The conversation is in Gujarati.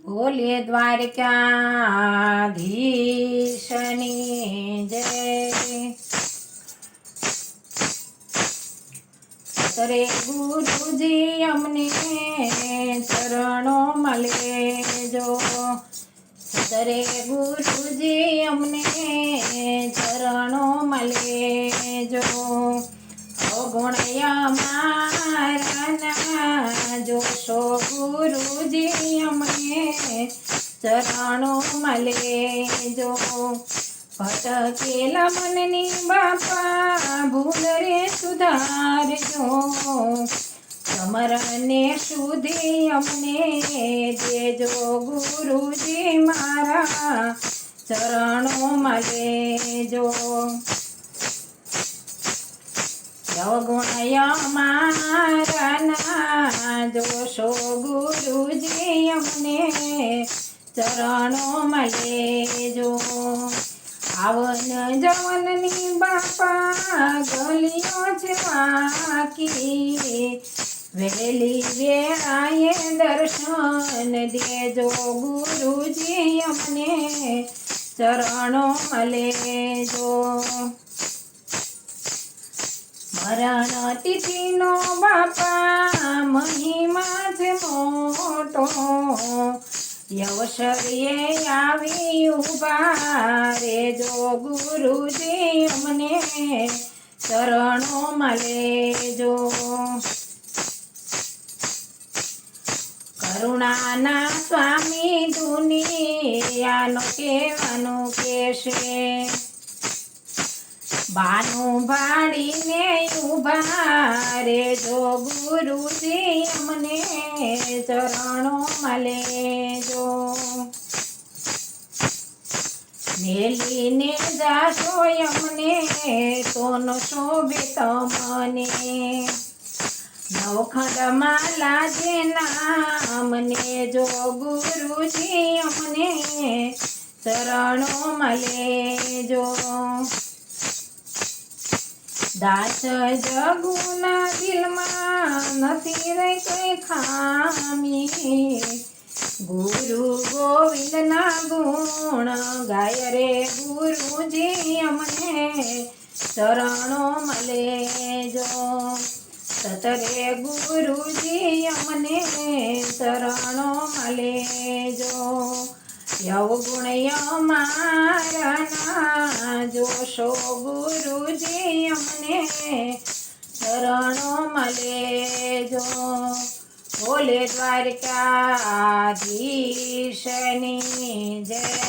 બોલે દ્વારકાધીશની જય। સતરે ગુરુજી અમને ચરણોમાં લેજો। સતરે ગુરુજી અમને ચરણોમાં લેજો। અવગુણ્ય મારા જોશો ગુરુજી અમને ચરણોમાં લેજો। ભટકેલા મનની બાપા ભૂલ રે સુધારજો। સમરને સુધી અમને દેજો ગુરુજી મારા ચરણોમાં લેજો। અવગુણ્ય મારા જોશો ગુરુજી અમને ચરણોમાં લેજો। આવન જવનની બાપા ગલીઓ છે વાકી વહેલી વેળાએ દર્શન દેજો ગુરુજી અમને ચરણોમાં લેજો। મરણ તિથિનો બાપા મહિમા છે મોટો યવસરીએ આવી ઉભા રેજો ગુરુજી અમને ચરણોમાં લેજો। કરુણાના સ્વામી દુનિયાનો કહેવાનું કહેશે। બાનું ભાડીને ઉભા રેજો ગુરુજી અમને ચરણોમાં લેજો। મેલીને જાશો અમને સોનો શોભે તમને નવખંડમાં લાજે નામને જો ગુરુજી અમને ચરણોમાં લેજો। દાસ જગુના દિલમાં નથી રહી કોઈ ખામી ગુરુ ગોવિંદના ગુણ ગાય રે ગુરુજી અમને ચરણોમાં લેજો। સતરે ગુરુજી અમને ચરણોમાં લેજો। અવગુણ્ય મારા જોશો ગુરુજી અમને ચરણોમાં લેજો। બોલે દ્વારકાધીશની જય।